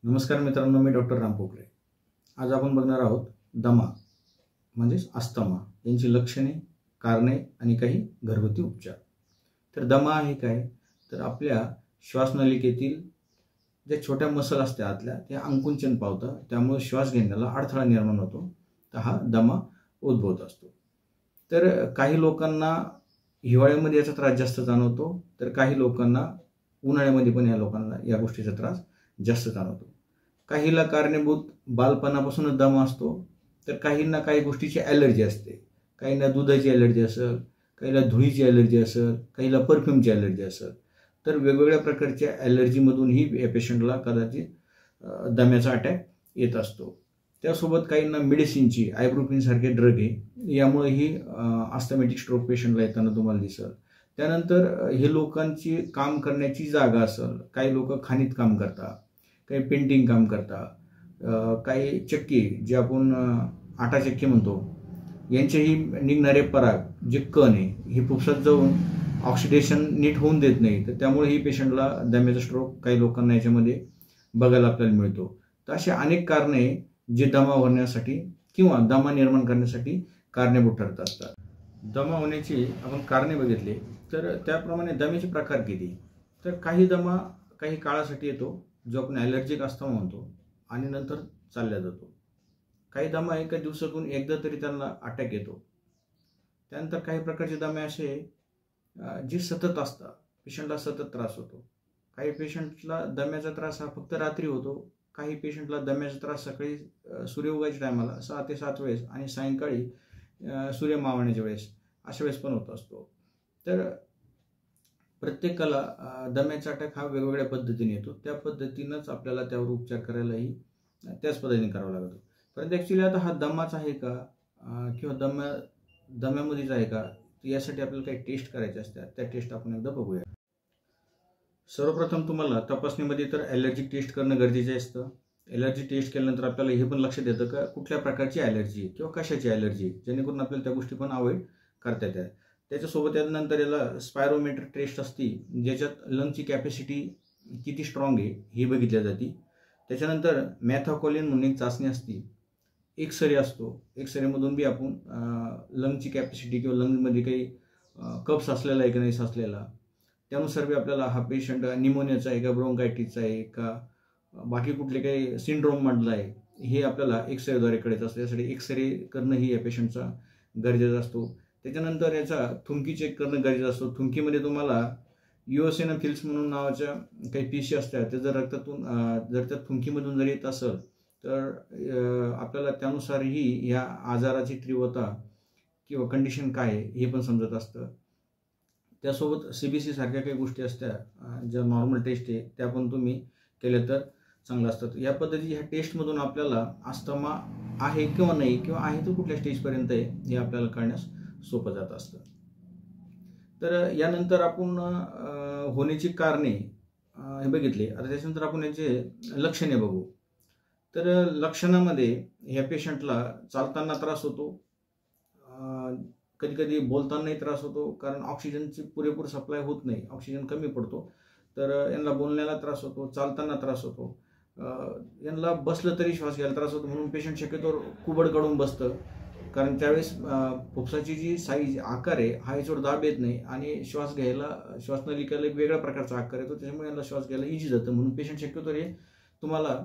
नमस्कार मित्रांनो, मी डॉक्टर राम पोकरे। आज आपण बघणार आहोत दमा म्हणजेच अस्थमा यांची लक्षणे, कारणे आणि काही घरगुती उपचार। तर दमा आहे काय, तर आपल्या श्वासनलिकेतील जे छोट्या मसल असतात आतल्या त्या अंकुंचन पावतं, त्यामुळे श्वास घेण्याला अडथळा निर्माण होतो, तर हा दमा उद्भवत असतो। तर काही लोकांना हिवाळ्यामध्ये याचा त्रास जास्त जाणवतो, तर काही लोकांना उन्हाळ्यामध्ये पण या गोष्टीचा त्रास जास्त जाणवतो। काहीला कारणीभूत बालपणापासूनच दमा असतो, तर काहींना काही गोष्टीची ॲलर्जी असते, काहींना दुधाची ॲलर्जी असेल, काहीला धुळीची ॲलर्जी असेल, काहीला परफ्यूमची ॲलर्जी असेल। तर वेगवेगळ्या प्रकारच्या ॲलर्जीमधूनही या पेशंटला कदाचित दम्याचा अटॅक येत असतो। त्यासोबत काहींना मेडिसिनची आयब्रुफिनसारखे ड्रग आहे, यामुळेही अस्थमॅटिक स्ट्रोक पेशंटला येताना तुम्हाला दिसेल। त्यानंतर हे लोकांची काम करण्याची जागा असेल, काही लोक खाणीत काम करतात, काही पेंटिंग काम करतात, काही चक्की जे आपण आटा चक्की म्हणतो, यांचेही निघणारे पराग जे कण आहे हे फुफ्फुसात जाऊन ऑक्सिडेशन नीट होऊन देत नाही, तर त्यामुळेही पेशंटला दम्याचा स्ट्रोक काही लोकांना याच्यामध्ये बघायला आपल्याला मिळतो। तर अशी अनेक कारणे जे दमा होण्यासाठी किंवा दमा निर्माण करण्यासाठी कारणीभूत ठरत असतात। दमा होण्याची आपण कारणे बघितले तर त्याप्रमाणे दम्याचे प्रकार किती, तर काही दमा काही काळासाठी येतो जो आपण ॲलर्जिक अस्थमा म्हणतो आणि नंतर चालला जातो। काही दमा एका दिवसातून एकदा तरी त्यांना अटॅक येतो। त्यानंतर काही प्रकारचे दमे असे जे सतत असतात, पेशंटला सतत त्रास होतो। काही पेशंटला दम्याचा त्रास हा फक्त रात्री होतो, काही पेशंटला दम्याचा त्रास सकाळी सूर्य उगायच्या टायमाला 6 ते 7 वेळेस आणि सायंकाळी सूर्य मावळण्याच्या वेळेस अशा वेळेस पण होत असतो। तर प्रत्येकाला दम्याचा अटॅक हा वेगवेगळ्या पद्धतीने येतो, त्या पद्धतीनंच आपल्याला त्यावर उपचार करायलाही त्याच पद्धतीने करावा लागतो। परंतु ॲक्च्युली आता हा दमाच आहे का किंवा दम्यामध्येच आहे का, यासाठी आपल्याला काही टेस्ट करायचे असतात, त्या टेस्ट आपण एकदा बघूया। सर्वप्रथम तुम्हाला तपासणीमध्ये तर ॲलर्जी टेस्ट करणं गरजेचं असतं। ॲलर्जी टेस्ट केल्यानंतर आपल्याला हे पण लक्षात येतं का कुठल्या प्रकारची ॲलर्जी किंवा कशाची ॲलर्जी, जेणेकरून आपल्याला त्या गोष्टी पण अवॉइड करता येतात। त्याच्यासोबत त्यानंतर याला स्पायरोमीटर टेस्ट असते, ज्याच्यात लंगची कॅपॅसिटी किती स्ट्रॉंग आहे हे बघितल्या जाते। त्याच्यानंतर मॅथाकोलिन म्हणून एक चाचणी असते, एक्सरे असतो, एक्सरेमधून बी आपण लंगची कॅपॅसिटी किंवा लंगमध्ये काही कप्स असलेला आहे की नाही साचलेला, त्यानुसार बी आपल्याला हा पेशंट निमोनियाचा आहे का, ब्रोंकायटिसचा आहे का, बाकी कुठले काही सिंड्रोममधला आहे हे आपल्याला एक्सरेद्वारे कळायचं असतं। यासाठी एक्सरे करणं ही या पेशंटचा गरजेचा असतो। त्याच्यानंतर याचा थुंकी चेक करणं गरजेचं असतं। थुंकीमध्ये तुम्हाला युएसएनोफिल्स म्हणून नावाच्या काही पेशी असतात, ते जर रक्तातून जर त्या थुंकीमधून जर येत असेल तर आपल्याला त्यानुसारही या आजाराची तीव्रता किंवा कंडिशन काय आहे हे पण समजत असतं। त्यासोबत CBC सारख्या काही गोष्टी असतात ज्या नॉर्मल टेस्ट आहे, त्या पण तुम्ही केल्या तर चांगलं असतात। या पद्धती ह्या टेस्टमधून आपल्याला अस्थमा आहे किंवा नाही, किंवा आहे तर कुठल्या स्टेजपर्यंत आहे हे आपल्याला कळण्यास सोपं जात असतं। तर यानंतर आपण होण्याची कारणे हे बघितले, आता त्याच्यानंतर आपण याचे लक्षणे बघू। तर लक्षणामध्ये ह्या पेशंटला चालताना त्रास होतो, कधी कधी बोलतानाही त्रास होतो, कारण ऑक्सिजनची पुरेपूर सप्लाय होत नाही, ऑक्सिजन कमी पडतो, तर यांना बोलण्याला त्रास होतो, चालताना त्रास होतो, यांना बसलं तरी श्वास घ्यायला त्रास होतो। म्हणून पेशंट शक्यतो कुबड काढून बसतं, कारण त्यावेळेस फुफ्फुसाची जी साईज आकार आहे हा याच्यावर दाब येत नाही आणि श्वासनलिकेला एक वेगळ्या प्रकारचा आकार येतो, त्याच्यामुळे यांना श्वास घ्यायला इझी जातं। म्हणून पेशंट शक्यतो हे तुम्हाला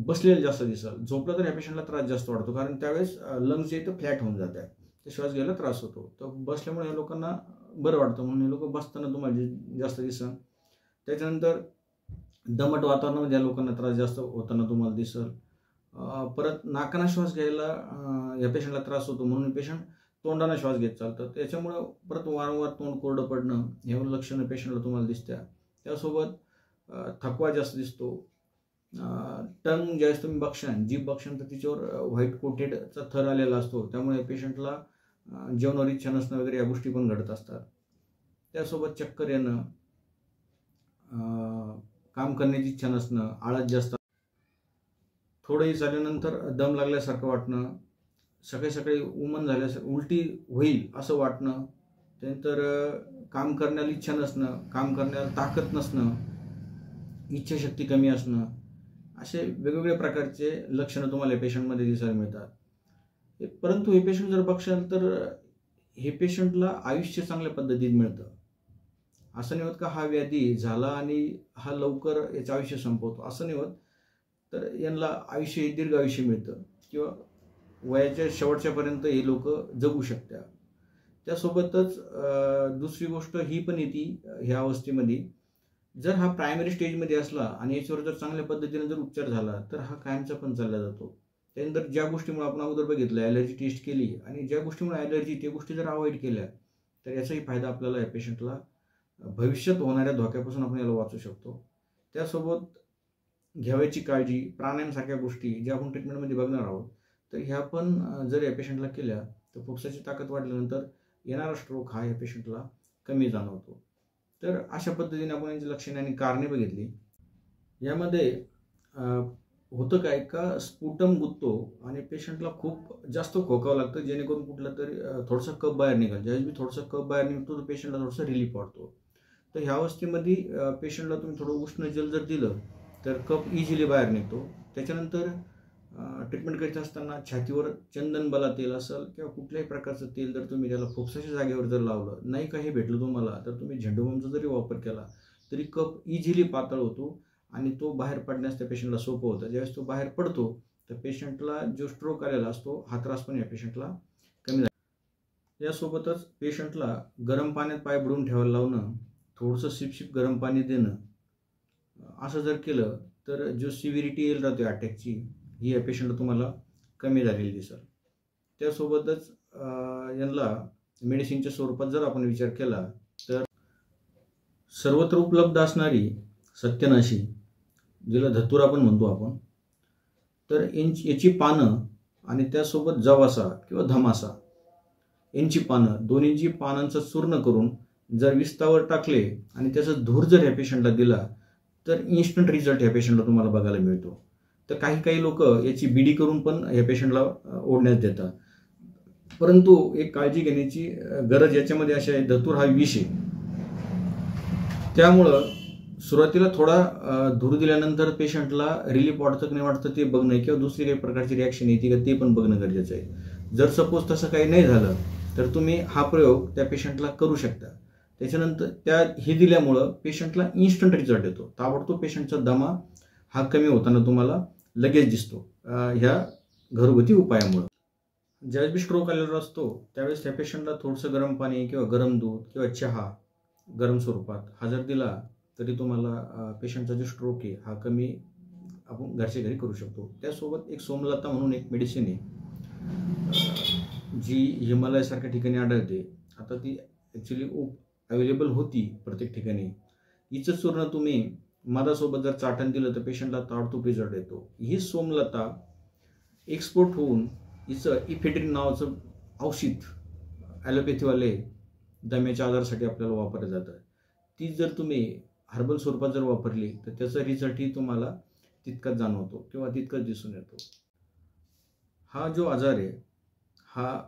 बसलेलं जास्त दिसेल। झोपलं तर या पेशंटला त्रास जास्त वाढतो, कारण त्यावेळेस लंग्स जे ते फ्लॅट होऊन जातात, ते श्वास घ्यायला त्रास होतो। तर बसल्यामुळे या लोकांना बरं वाटतं, म्हणून हे लोक बसताना तुम्हाला जास्त दिसेल। त्याच्यानंतर दमट वातावरणामध्ये या लोकांना त्रास जास्त होताना तुम्हाला दिसेल। परत नाकानं श्वास घ्यायला या पेशंटला त्रास होतो, म्हणून पेशंट तोंडानं श्वास घेत चालतं, त्याच्यामुळे परत वारंवार तोंड कोरडं पडणं हे लक्षणं पेशंटला तुम्हाला दिसतात। त्यासोबत थकवा जास्त दिसतो, टंग ज्यावेळेस तुम्ही बघशाल, जीभ बघशाल तर तिच्यावर व्हाईट कोटेडचा थर आलेला असतो, त्यामुळे पेशंटला जेवणावर इच्छा नसणं वगैरे या गोष्टी पण घडत असतात। त्यासोबत चक्कर येणं, काम करण्याची इच्छा नसणं, आळस जास्त, थोडंही चालल्यानंतर दम लागल्यासारखं वाटणं, सकाळी सकाळी उमन झाल्यासारखं उलटी होईल असं वाटणं, त्यानंतर काम करण्याला इच्छा नसणं, काम करण्याला ताकद नसणं, इच्छाशक्ती कमी असणं, असे वेगवेगळ्या प्रकारचे लक्षणं तुम्हाला या पेशंटमध्ये दिसायला मिळतात. परंतु हे पेशंट जर बघशाल तर हे पेशंटला आयुष्य चांगल्या पद्धतीत मिळतं. असं नाही होत का हा व्याधी झाला आणि हा लवकर याचं आयुष्य संपवतो, असं नाही होत. तर यांना आयुष्य दीर्घ आयुष्य मिळतं किंवा वयाच्या शेवटच्यापर्यंत हे लोक जगू शकतात. त्यासोबतच दुसरी गोष्ट ही पण येते ह्या अवस्थेमध्ये, जर हा प्रायमरी स्टेजमध्ये असला आणि याच्यावर जर चांगल्या पद्धतीने जर उपचार झाला तर हा कायमचा पण चालला जातो. त्यानंतर ज्या गोष्टीमुळे आपण अगोदर बघितलं ॲलर्जी टेस्ट केली आणि ज्या गोष्टीमुळे ॲलर्जी त्या गोष्टी जर अवॉइड केल्या तर याचाही फायदा आपल्याला या पेशंटला भविष्यात होणाऱ्या धोक्यापासून आपण याला वाचू शकतो. त्यासोबत घ्यावयाची काळजी, प्राणायामसारख्या गोष्टी ज्या आपण ट्रीटमेंटमध्ये बघणार आहोत, तर ह्या पण जर या पेशंटला केल्या तर फुफ्साची ताकद वाढल्यानंतर येणारा स्ट्रोक हा या पेशंटला कमी जाणवतो. तर अशा पद्धतीने आपण यांची लक्षणे आणि कारणे बघितली. यामध्ये होतं काय का स्पुटम गुत्तो आणि पेशंटला खूप जास्त खोकावं लागतं, जेणेकरून कुठला तरी थोडासा कप बाहेर निघाल. ज्यावेळेस मी थोडासा कप बाहेर निघतो तर पेशंटला थोडासा रिलीफ वाटतो. तर ह्या अवस्थेमध्ये पेशंटला तुम्ही थोडं उष्ण जल जर दिलं तर कप इझिली बाहेर निघतो. त्याच्यानंतर ट्रीटमेंट करीत असताना छातीवर चंदनबला तेल असेल किंवा कुठल्याही प्रकारचं तेल जर तुम्ही त्याला फुफ्साच्या जागेवर जर लावलं, नाही काही भेटलं तुम्हाला, तर तुम्ही झेंडूबामचा जरी वापर केला तरी कप इझिली पातळ होतो आणि तो बाहेर पडण्यास त्या पेशंटला सोपं होतं. ज्यावेळेस तो बाहेर पडतो तर पेशंटला जो स्ट्रोक आलेला असतो हा त्रास पण या पेशंटला कमी झाला. यासोबतच पेशंटला गरम पाण्यात पाय बुडवून ठेवायला लावणं, थोडंसं शिपशिप गरम पाणी देणं, असं जर केलं तर जो सिव्हिरिटी येईल राहते अटॅकची ही या पेशंटला तुम्हाला कमी झालेली दिसेल. त्यासोबतच यांना मेडिसिनच्या स्वरूपात जर आपण विचार केला तर सर्वत्र उपलब्ध असणारी सत्यनाशी, जिला धतुरा पण म्हणतो आपण, तर याची पानं आणि त्यासोबत जवासा किंवा धमासा यांची पानं, दोन्हीची पानांचं चूर्ण करून जर विस्तावर टाकले आणि त्याचा धूर जर ह्या पेशंटला दिला तर इन्स्टंट रिझल्ट ह्या पेशंटला तुम्हाला बघायला मिळतो. तर काही लोक याची बीडी करून पण ह्या पेशंटला ओढण्यात देतात. परंतु एक काळजी घेण्याची गरज याच्यामध्ये अशी आहे, धतूर हा विष आहे. त्यामुळं सुरुवातीला थोडा धूर दिल्यानंतर पेशंटला रिलीफ वाटतं की नाही वाटतं ते बघणं किंवा दुसरी काही प्रकारची रिॲक्शन येते का ते पण बघणं गरजेचं आहे. जर सपोज तसं काही नाही झालं तर तुम्ही हा प्रयोग त्या पेशंटला करू शकता. त्याच्यानंतर हे दिल्यामुळं पेशंटला इन्स्टंट रिझल्ट येतो. ताबडतोब पेशंटचा दमा हा कमी होताना तुम्हाला लगेच दिसतो ह्या घरगुती उपायामुळं. ज्यावेळेस बी स्ट्रोक आलेला असतो त्यावेळेस त्या पेशंटला थोडंसं गरम पाणी किंवा गरम दूध किंवा चहा गरम स्वरूपात हा जर दिला तरी तुम्हाला पेशंटचा जो स्ट्रोक आहे हा कमी आपण घरच्या घरी करू शकतो. त्यासोबत एक सोमलता म्हणून एक मेडिसिन आहे जी हिमालयासारख्या ठिकाणी आढळते. आता ती ॲक्च्युली अवेलेबल होती प्रत्येक ठिकाणी. हिचं चूर्ण तुम्ही मधासोबत जर चाटण दिलं तर पेशंटला ताबडतोब रिझल्ट येतो. ही सोमलता एक्सपोर्ट होऊन हिचं इफेड्रिन नावाचं औषध ॲलोपॅथीवाले दम्याच्या आजारासाठी आपल्याला वापरलं जातं. ती जर तुम्ही हर्बल स्वरूपात जर वापरली तर त्याचा रिझल्टही तुम्हाला तितकाच जाणवतो किंवा तितकाच दिसून येतो. हा जो आजार आहे हा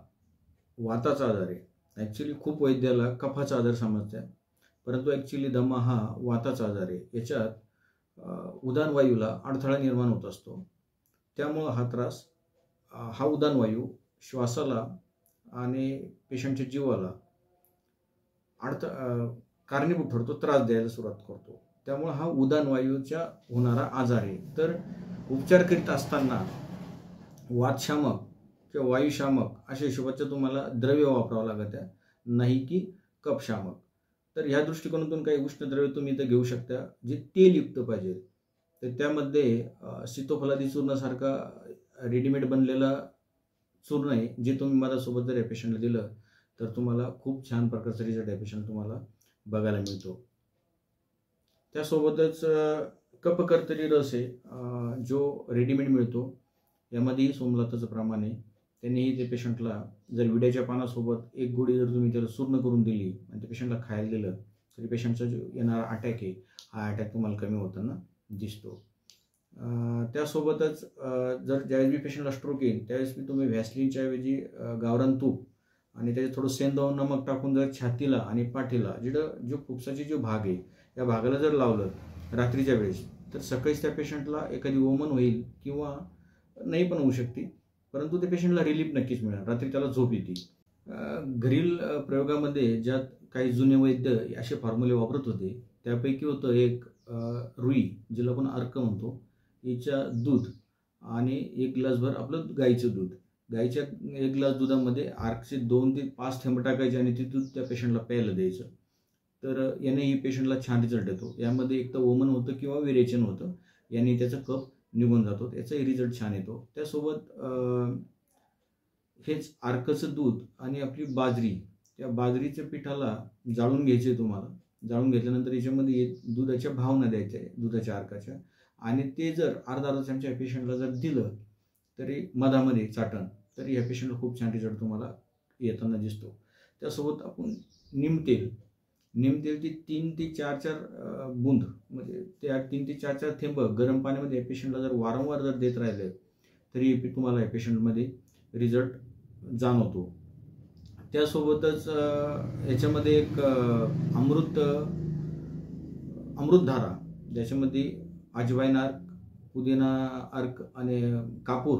वाताचा आजार आहे. ॲक्च्युली खूप वैद्याला कफाचा आजार समजतात, परंतु ॲक्च्युली दमा हा वाताचा आजार आहे. याच्यात उदान वायूला अडथळा निर्माण होत असतो. त्यामुळं हा त्रास, हा उदान वायू श्वासाला आणि पेशंटच्या जीवाला कारणीभूत ठरतो, त्रास द्यायला सुरुवात करतो. त्यामुळे हा उदान वायूच्या होणारा आजार आहे. तर उपचार करीत असताना वातशामक किंवा वायुशामक अशा हिशोबाचं तुम्हाला द्रव्य वापरावं लागत आहे, नाही की कफशामक. तर ह्या दृष्टिकोनातून काही उष्णद्रव्य तुम्ही इथं घेऊ शकता जे तेलयुक्त पाहिजे. तर त्यामध्ये सीतोफलादी चूर्णासारखा रेडीमेड बनलेला चूर्ण आहे, जे तुम्ही माझ्यासोबत जर या पेशंटला दिलं तर तुम्हाला खूप छान प्रकारचा रिझल्ट या पेशंट तुम्हाला बघायला मिळतो. त्यासोबतच कफकर्तरी रस आहे जो रेडीमेड मिळतो, यामध्येही सोमलताचं प्रमाण आहे. त्यांनीही ते पेशंटला जर विड्याच्या पानासोबत एक गोळी जर तुम्ही त्याला चूर्ण करून दिली आणि त्या पेशंटला खायला दिलं तरी पेशंटचा जो येणारा अटॅक आहे हा अटॅक तुम्हाला कमी होताना दिसतो. त्यासोबतच जर ज्यावेळेस मी पेशंटला स्ट्रोक येईल त्यावेळेस मी तुम्ही व्हॅसलिनच्या ऐवजी गावरान तूप आणि त्याच्यात थोडं सेंधावून नमक टाकून जर छातीला आणि पाठीला जो फुफ्साची जो भाग आहे या भागाला जर लावलं रात्रीच्या वेळेस तर सकाळीच त्या पेशंटला एखादी वोमन होईल किंवा नाही पण होऊ शकते, परंतु त्या पेशंटला रिलीफ नक्कीच मिळेल, रात्री त्याला झोप येते. घरील प्रयोगामध्ये ज्यात काही जुने वैद्य असे फॉर्म्युले वापरत होते, त्यापैकी होतं एक रुई, जिला आपण अर्क म्हणतो, हिच्या दूध आणि 1 ग्लासभर आपलं गाईचं दूध. गाईच्या 1 ग्लास दुधामध्ये आर्कचे 2 ते 5 थेंब टाकायचे आणि ते दूध त्या पेशंटला प्यायला द्यायचं. तर याने ही पेशंटला छान रिझल्ट येतो. यामध्ये एक तर वोमन होतं किंवा विरेचन होतं, याने त्याचा कफ निघून जातो, त्याचाही रिझल्ट छान येतो. त्यासोबत हेच आर्कचं दूध आणि आपली बाजरी, त्या बाजरीच्या पिठाला जाळून घ्यायचे तुम्हाला. जाळून घेतल्यानंतर याच्यामध्ये दुधाच्या भावना द्यायच्या आहे, दुधाच्या अर्काच्या, आणि ते जर अर्धा चमचा पेशंटला जर दिलं तरी मधामध्ये चाटण, तरी या पेशंटला खूप छान रिझल्ट तुम्हाला येताना दिसतो. त्यासोबत आपण निमतेलची 3 ते 4 बूंद, म्हणजे त्या 3 ते 4 थेंब गरम पाण्यामध्ये या पेशंटला जर वारंवार जर देत राहिले तरी तुम्हाला या पेशंटमध्ये रिझल्ट जाणवतो. त्यासोबतच याच्यामध्ये एक अमृतधारा, ज्याच्यामध्ये अजवाईन अर्क, पुदिना अर्क आणि कापूर,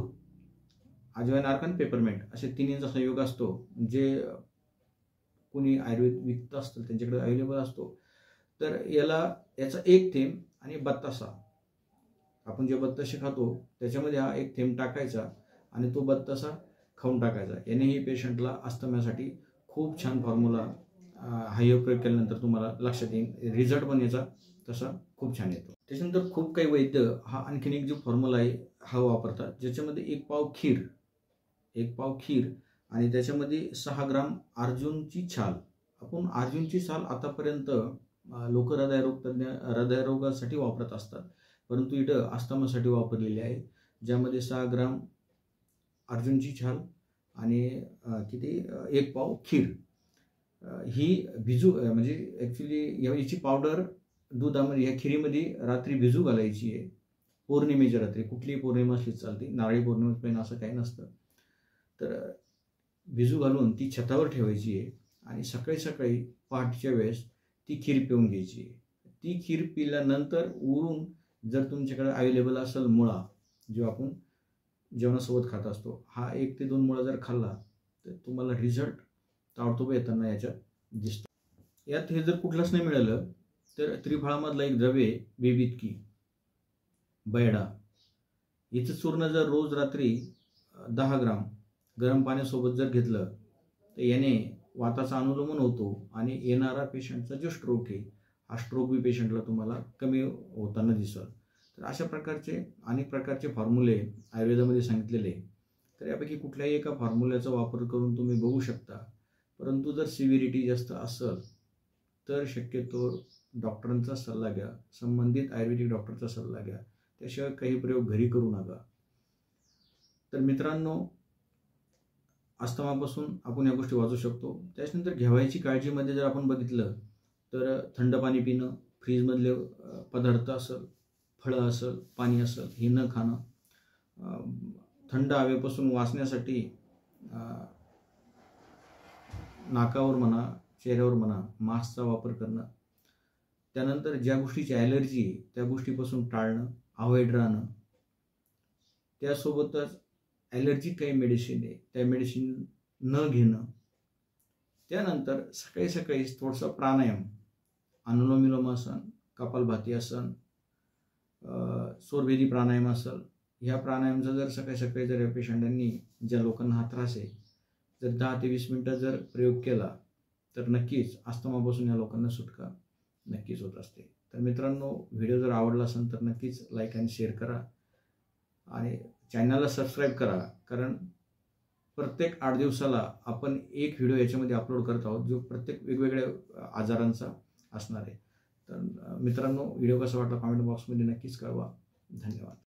अजवाईन अर्क आणि पेपरमेंट असे 3 संयोग असतो, जे कोणी आयुर्वेद विकत असतं त्यांच्याकडे अवेलेबल असतो. तर याचा 1 थेंब आणि बत्तासा, आपण जे बत्तासे खातो त्याच्यामध्ये हा 1 थेंब टाकायचा आणि तो बत्तासा खाऊन टाकायचा. यानेही पेशंटला अस्थम्यासाठी खूप छान फॉर्म्युला, हा प्रयोग केल्यानंतर तुम्हाला लक्षात येईल. रिझल्ट पण याचा तसा खूप छान येतो. त्याच्यानंतर खूप काही वैद्य हा आणखीन एक जो फॉर्म्युला आहे हा वापरतात, ज्याच्यामध्ये 1 पाव खीर आणि त्याच्यामध्ये 6 ग्राम अर्जुनची छाल. आपण अर्जुनची छाल आतापर्यंत लोक हृदयरोगासाठी वापरत असतात, परंतु इथं अस्थमासाठी वापरलेली आहे, ज्यामध्ये 6 ग्राम अर्जुनची छाल आणि 1 पाव खीर ही म्हणजे ॲक्च्युली याची पावडर दुधामध्ये, ह्या खिरीमध्ये रात्री भिजू घालायची आहे. पौर्णिमेच्या रात्री, कुठलीही पौर्णिमा असली चालते, नारळी पौर्णिमेत पण असं काही नसतं. तर भिजू घालून ती छतावर ठेवायची आहे आणि सकाळी पहाटेच्या वेळेस ती खीर पिऊन घ्यायची आहे. ती खीर पिल्यानंतर उरून जर तुमच्याकडे अवेलेबल असेल मुळा, जो आपण जेवणासोबत खात असतो, हा 1 ते 2 मुळा जर खाल्ला तर तुम्हाला रिझल्ट ताबडतोब येताना याच्यात दिसतो. यात हे जर कुठलंच नाही मिळालं तर त्रिफळामधला एक द्रव्य आहे बेबितकी, बैडा, हिचं चूर्ण जर रोज रात्री 10 ग्राम गरम पाण्यासोबत जर घेतलं तर याने वाताचा अनुलोमन होतो आणि येणारा पेशंटचा जो स्ट्रोक आहे, हा स्ट्रोक बी पेशंटला तुम्हाला कमी होताना दिसेल. तर अशा प्रकारचे अनेक प्रकारचे फॉर्म्युले आयुर्वेदामध्ये सांगितलेले आहे. तर यापैकी कुठल्याही एका फॉर्म्युल्याचा वापर करून तुम्ही बघू शकता, परंतु जर सिव्हिरिटी जास्त असेल तर शक्यतो डॉक्टरांचा सल्ला घ्या, संबंधित आयुर्वेदिक डॉक्टरचा सल्ला घ्या, त्याशिवाय काही प्रयोग घरी करू नका. तर मित्रांनो, अस्थमापासून आपण या गोष्टी वाचू शकतो. त्याच्यानंतर घ्यावायची काळजीमध्ये जर आपण बघितलं तर थंड पाणी पिणं, फ्रीजमधले पदार्थ असेल, फळं असेल, पाणी असेल, हे न खाणं, थंड हवेपासून वाचण्यासाठी नाकावर म्हणा, चेहऱ्यावर म्हणा, मास्कचा वापर करणं. त्यानंतर ज्या गोष्टीची ॲलर्जी आहे त्या गोष्टीपासून टाळणं, अवॉइड राहणं. त्यासोबतच ॲलर्जिक काही मेडिसिन आहे त्या मेडिसिन न घेणं. त्यानंतर सकाळी थोडंसं प्राणायाम, अनुलोम विलोम आसन, कपालभाती आसन, सोरभेदी प्राणायाम असेल, ह्या प्राणायामचा जर सकाळी जर या पेशंटांनी, ज्या लोकांना हा त्रास आहे, जर 10 ते 20 मिनटं जर प्रयोग केला तर नक्कीच अस्थमापासून या लोकांना सुटका नक्कीच होत असते. तर मित्रांनो, व्हिडिओ जर आवडला असेल तर नक्कीच लाईक आणि शेअर करा आणि चॅनलला सबस्क्राईब करा, कारण प्रत्येक 8 दिवसाला आपण एक व्हिडिओ याच्यामध्ये अपलोड करत आहोत, जो प्रत्येक वेगवेगळ्या आजारांचा असणार आहे. तर मित्रांनो, व्हिडिओ कसा वाटला कमेंट बॉक्समध्ये नक्कीच कळवा. धन्यवाद.